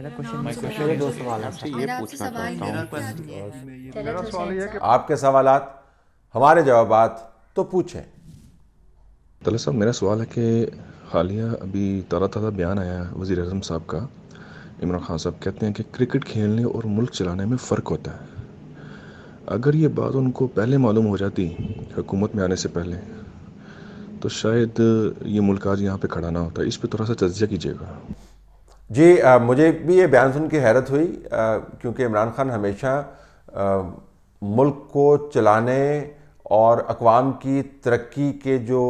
میرا نام کوشچن سمیرہ میرے دو انجم۔ سوال ہیں آپ سے سر. یہ میرا آپ سے پوچھنا سوال چاہتا یہ ہوں ہے کہ طلعت حسین صاحب آپ کے سوالات ہمارے جوابات تو پوچھیں. طلعت صاحب میرا سوال ہے کہ حالیہ ابھی تازہ بیان آیا ہے وزیر اعظم صاحب کا. عمران خان صاحب کہتے ہیں کہ کرکٹ کھیلنے اور ملک چلانے میں فرق ہوتا ہے. اگر یہ بات ان کو پہلے معلوم ہو جاتی حکومت میں آنے سے پہلے تو شاید یہ ملک آج یہاں پہ کھڑا نہ ہوتا. اس پہ تھوڑا سا تجزیہ کیجیے گا. جی مجھے بھی یہ بیان سن کے حیرت ہوئی کیونکہ عمران خان ہمیشہ ملک کو چلانے اور اقوام کی ترقی کے جو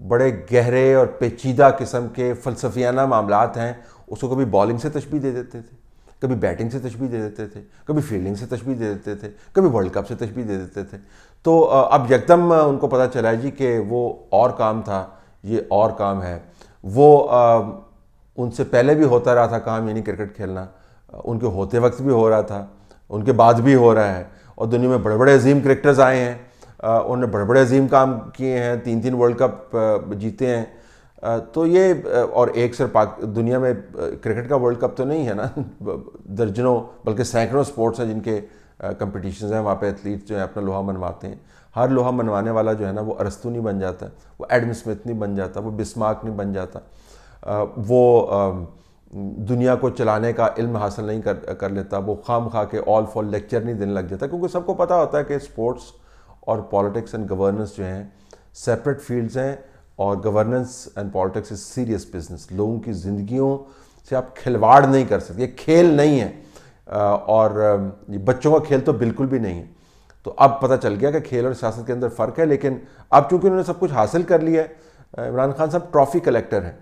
بڑے گہرے اور پیچیدہ قسم کے فلسفیانہ معاملات ہیں اس کو کبھی بالنگ سے تشبیہ دے دیتے تھے, کبھی بیٹنگ سے تشبیہ دے دیتے تھے, کبھی فیلڈنگ سے تشبیہ دے دیتے تھے, کبھی ورلڈ کپ سے تشبیہ دے دیتے تھے. تو اب یکدم ان کو پتہ چلا جی کہ وہ اور کام تھا, یہ اور کام ہے. وہ ان سے پہلے بھی ہوتا رہا تھا کام, یعنی کرکٹ کھیلنا ان کے ہوتے وقت بھی ہو رہا تھا, ان کے بعد بھی ہو رہا ہے. اور دنیا میں بڑے بڑے عظیم کرکٹرز آئے ہیں, انہوں نے بڑے بڑے عظیم کام کیے ہیں, 3 ورلڈ کپ جیتے ہیں. تو یہ اور ایک صرف دنیا میں کرکٹ کا ورلڈ کپ تو نہیں ہے نا, درجنوں بلکہ سینکڑوں سپورٹس ہیں جن کے کمپٹیشنز ہیں, وہاں پہ ایتھلیٹس جو ہیں اپنا لوہا منواتے ہیں. ہر لوہا منوانے والا جو ہے نا وہ ارسطو نہیں بن جاتا, وہ ایڈم اسمتھ نہیں بن جاتا, وہ بسمارک نہیں بن جاتا, وہ دنیا کو چلانے کا علم حاصل نہیں کر لیتا, وہ خام خواہ کے آل فال لیکچر نہیں دینے لگ جاتا. کیونکہ سب کو پتہ ہوتا ہے کہ اسپورٹس اور پالیٹکس اینڈ گورننس جو ہیں سیپریٹ فیلڈز ہیں, اور governance and politics is serious business. لوگوں کی زندگیوں سے آپ کھلواڑ نہیں کر سکتے, یہ کھیل نہیں ہے, اور بچوں کا کھیل تو بالکل بھی نہیں ہے. تو اب پتہ چل گیا کہ کھیل اور سیاست کے اندر فرق ہے. لیکن اب چونکہ انہوں نے سب کچھ حاصل کر لیا ہے, عمران خان صاحب ٹرافی کلیکٹر ہیں,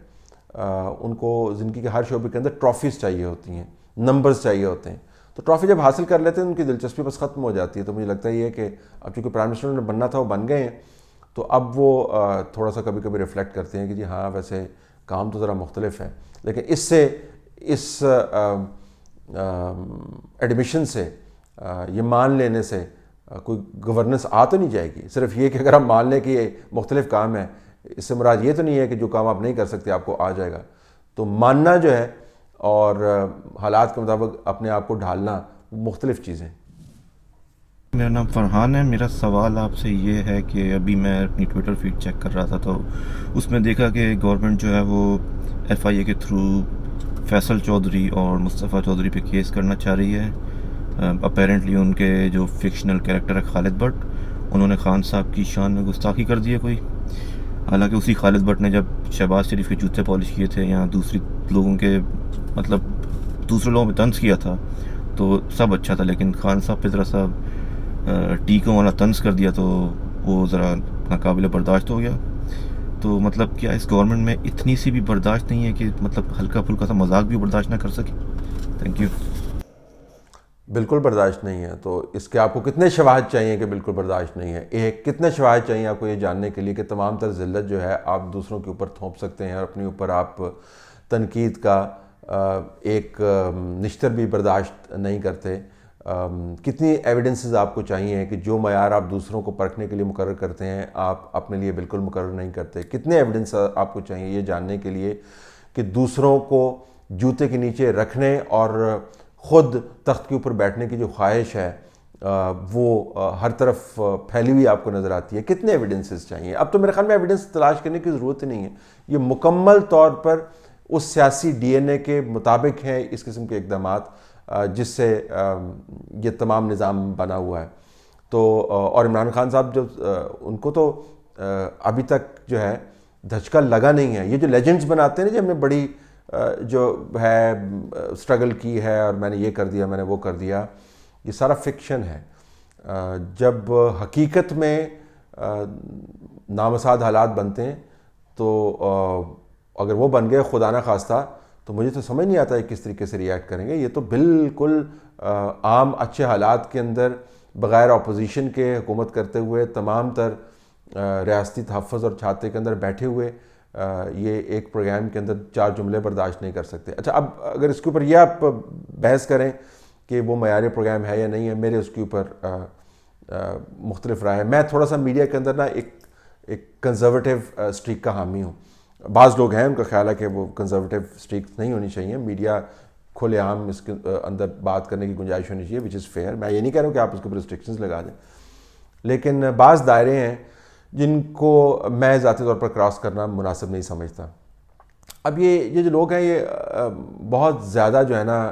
ان کو زندگی کے ہر شعبے کے اندر ٹرافیز چاہیے ہوتی ہیں, نمبرز چاہیے ہوتے ہیں. تو ٹرافی جب حاصل کر لیتے ہیں ان کی دلچسپی بس ختم ہو جاتی ہے. تو مجھے لگتا ہے یہ کہ اب چونکہ پرائم منسٹر نے بننا تھا وہ بن گئے ہیں, تو اب وہ تھوڑا سا کبھی کبھی ریفلیکٹ کرتے ہیں کہ جی ہاں ویسے کام تو ذرا مختلف ہے. لیکن اس ایڈمیشن سے, یہ مان لینے سے کوئی گورننس آ تو نہیں جائے گی. صرف یہ کہ اگر آپ مان لیں کہ یہ مختلف کام ہے, اس سے مراد یہ تو نہیں ہے کہ جو کام آپ نہیں کر سکتے آپ کو آ جائے گا. تو ماننا جو ہے اور حالات کے مطابق اپنے آپ کو ڈھالنا مختلف چیزیں. میرا نام فرحان ہے. میرا سوال آپ سے یہ ہے کہ ابھی میں اپنی ٹویٹر فیڈ چیک کر رہا تھا تو اس میں دیکھا کہ گورنمنٹ جو ہے وہ ایف آئی اے کے تھرو فیصل چودھری اور مصطفیٰ چودھری پہ کیس کرنا چاہ رہی ہے. اپیرنٹلی ان کے جو فکشنل کریکٹر ہے خالد بٹ, انہوں نے خان صاحب کی شان میں گستاخی کر دی ہے کوئی. حالانکہ اسی خالد بٹ نے جب شہباز شریف کے جوتے پالش کیے تھے یا دوسرے لوگوں پہ طنز کیا تھا تو سب اچھا تھا, لیکن خان صاحب پہ ذرا سا ٹیکوں والا طنز کر دیا تو وہ ذرا ناقابل برداشت ہو گیا. تو مطلب کیا اس گورنمنٹ میں اتنی سی بھی برداشت نہیں ہے کہ مطلب ہلکا پھلکا سا مذاق بھی برداشت نہ کر سکے؟ Thank you. بالکل برداشت نہیں ہے. تو اس کے آپ کو کتنے شواہد چاہیے کہ بالکل برداشت نہیں ہے؟ کتنے شواہد چاہیے آپ کو یہ جاننے کے لیے کہ تمام تر ذلت جو ہے آپ دوسروں کے اوپر تھوپ سکتے ہیں اور اپنے اوپر آپ تنقید کا ایک نشتر بھی برداشت نہیں کرتے؟ کتنی ایویڈنسز آپ کو چاہیے کہ جو معیار آپ دوسروں کو پرکھنے کے لیے مقرر کرتے ہیں آپ اپنے لیے بالکل مقرر نہیں کرتے؟ کتنے ایویڈنس آپ کو چاہیے یہ جاننے کے لیے کہ دوسروں کو جوتے کے نیچے رکھنے اور خود تخت کے اوپر بیٹھنے کی جو خواہش ہے وہ ہر طرف پھیلی ہوئی آپ کو نظر آتی ہے؟ کتنے ایویڈنسز چاہیے؟ اب تو میرے خیال میں ایویڈنس تلاش کرنے کی ضرورت ہی نہیں ہے. یہ مکمل طور پر اس سیاسی ڈی این اے کے مطابق ہیں اس قسم کے اقدامات جس سے یہ تمام نظام بنا ہوا ہے. تو اور عمران خان صاحب جو ان کو تو ابھی تک جو ہے دھچکا لگا نہیں ہے. یہ جو لیجنڈز بناتے ہیں نا, جی ہم نے بڑی جو ہے اسٹرگل کی ہے اور میں نے یہ کر دیا, میں نے وہ کر دیا, یہ سارا فکشن ہے. جب حقیقت میں نامساعد حالات بنتے ہیں تو اگر وہ بن گئے خدا نہ خواستہ تو مجھے تو سمجھ نہیں آتا ہے کس طریقے سے ریئیکٹ کریں گے. یہ تو بالکل عام اچھے حالات کے اندر بغیر اپوزیشن کے حکومت کرتے ہوئے تمام تر ریاستی تحفظ اور چھاتے کے اندر بیٹھے ہوئے یہ ایک پروگرام کے اندر 4 جملے برداشت نہیں کر سکتے. اچھا, اب اگر اس کے اوپر یہ آپ بحث کریں کہ وہ معیاری پروگرام ہے یا نہیں ہے, میرے اس کے اوپر مختلف رائے ہے. میں تھوڑا سا میڈیا کے اندر نا ایک کنزرویٹو سٹریک کا حامی ہوں. بعض لوگ ہیں ان کا خیال ہے کہ وہ کنزرویٹو سٹریک نہیں ہونی چاہیے, میڈیا کھلے عام اس کے اندر بات کرنے کی گنجائش ہونی چاہیے، وچ از فیئر. میں یہ نہیں کہہ رہا ہوں کہ آپ اس کے اوپر ریسٹرکشنز لگا دیں، لیکن بعض دائرے ہیں جن کو میں ذاتی طور پر کراس کرنا مناسب نہیں سمجھتا. اب یہ جو لوگ ہیں یہ بہت زیادہ جو ہے نا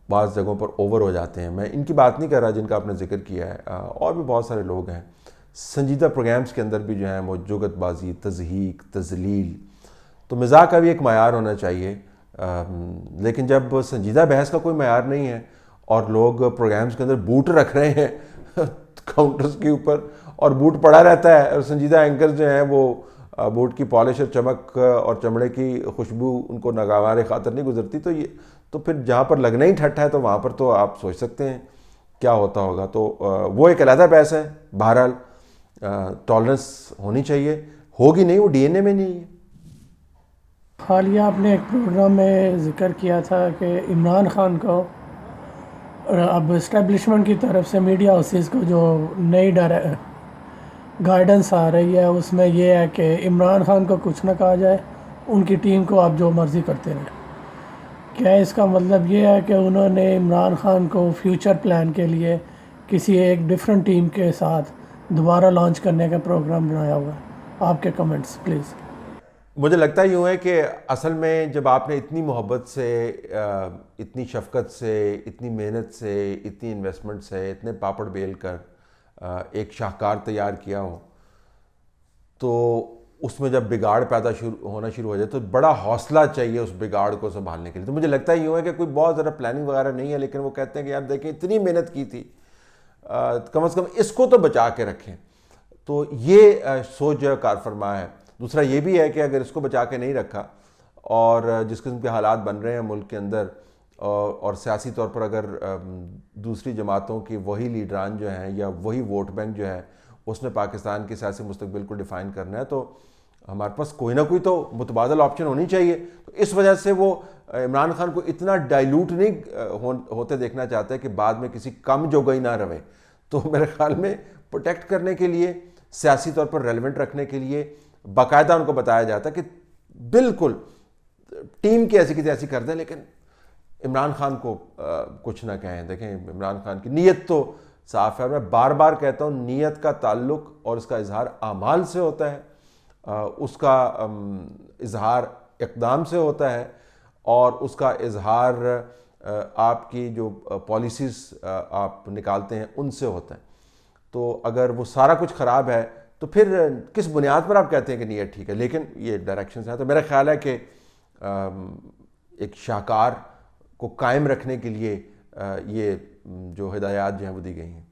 بعض جگہوں پر اوور ہو جاتے ہیں. میں ان کی بات نہیں کر رہا جن کا آپ نے ذکر کیا ہے، اور بھی بہت سارے لوگ ہیں سنجیدہ پروگرامز کے اندر بھی جو ہیں وہ جگت بازی، تضحیک، تذلیل. تو مزاح کا بھی ایک معیار ہونا چاہیے، لیکن جب سنجیدہ بحث کا کوئی معیار نہیں ہے اور لوگ پروگرامز کے اندر بوٹ رکھ رہے ہیں کاؤنٹرز کے اوپر اور بوٹ پڑا رہتا ہے، اور سنجیدہ اینکر جو ہیں وہ بوٹ کی پالش اور چمک اور چمڑے کی خوشبو ان کو ناگوار خاطر نہیں گزرتی، تو پھر جہاں پر لگنا ہی ٹھٹا ہے تو وہاں پر تو آپ سوچ سکتے ہیں کیا ہوتا ہوگا. تو وہ ایک علیحدہ بحث ہے. بہرحال ٹالرنس ہونی چاہیے، ہوگی نہیں، وہ ڈی این اے میں نہیں ہے. حالیہ آپ نے ایک پروگرام میں ذکر کیا تھا کہ عمران خان کو اب اسٹیبلشمنٹ کی طرف سے میڈیا ہاؤسز کو جو نئی گائیڈنس آ رہی ہے اس میں یہ ہے کہ عمران خان کو کچھ نہ کہا جائے، ان کی ٹیم کو آپ جو مرضی کرتے رہیں. کیا اس کا مطلب یہ ہے کہ انہوں نے عمران خان کو فیوچر پلان کے لیے کسی ایک ڈیفرنٹ ٹیم کے ساتھ دوبارہ لانچ کرنے کا پروگرام بنایا ہوا ہے؟ آپ کے کمنٹس پلیز. مجھے لگتا یوں ہے کہ اصل میں جب آپ نے اتنی محبت سے، اتنی شفقت سے، اتنی محنت سے، اتنی انویسٹمنٹ سے، اتنے پاپڑ بیل کر ایک شاہکار تیار کیا ہو، تو اس میں جب بگاڑ ہونا شروع ہو جائے تو بڑا حوصلہ چاہیے اس بگاڑ کو سنبھالنے کے لیے. تو مجھے لگتا یوں ہے کہ کوئی بہت زیادہ پلاننگ وغیرہ نہیں ہے، لیکن وہ کہتے ہیں کہ یار دیکھیں اتنی محنت کی تھی، کم از کم اس کو تو بچا کے رکھیں. تو یہ سوچ جو ہے کار فرما ہے. دوسرا یہ بھی ہے کہ اگر اس کو بچا کے نہیں رکھا اور جس قسم کے حالات بن رہے ہیں ملک کے اندر، اور سیاسی طور پر اگر دوسری جماعتوں کی وہی لیڈران جو ہیں یا وہی ووٹ بینک جو ہے اس نے پاکستان کے سیاسی مستقبل کو ڈیفائن کرنا ہے، تو ہمارے پاس کوئی نہ کوئی تو متبادل آپشن ہونی چاہیے. تو اس وجہ سے وہ عمران خان کو اتنا ڈائلوٹ نہیں ہوتے دیکھنا چاہتے کہ بعد میں کسی کم جوگئی نہ رہے. تو میرے خیال میں پروٹیکٹ کرنے کے لیے، سیاسی طور پر ریلیونٹ رکھنے کے لیے باقاعدہ ان کو بتایا جاتا کہ بالکل ٹیم کی ایسی کر دیں، لیکن عمران خان کو کچھ نہ کہیں. دیکھیں عمران خان کی نیت تو صاف ہے. میں بار بار کہتا ہوں نیت کا تعلق اور اس کا اظہار اعمال سے ہوتا ہے، اس کا اظہار اقدام سے ہوتا ہے، اور اس کا اظہار آپ کی جو پالیسیز آپ نکالتے ہیں ان سے ہوتا ہے. تو اگر وہ سارا کچھ خراب ہے تو پھر کس بنیاد پر آپ کہتے ہیں کہ نیت ٹھیک ہے؟ لیکن یہ ڈائریکشنز ہیں. تو میرا خیال ہے کہ ایک شاہکار کو قائم رکھنے کے لیے یہ جو ہدایات جو ہیں وہ دی گئی ہیں.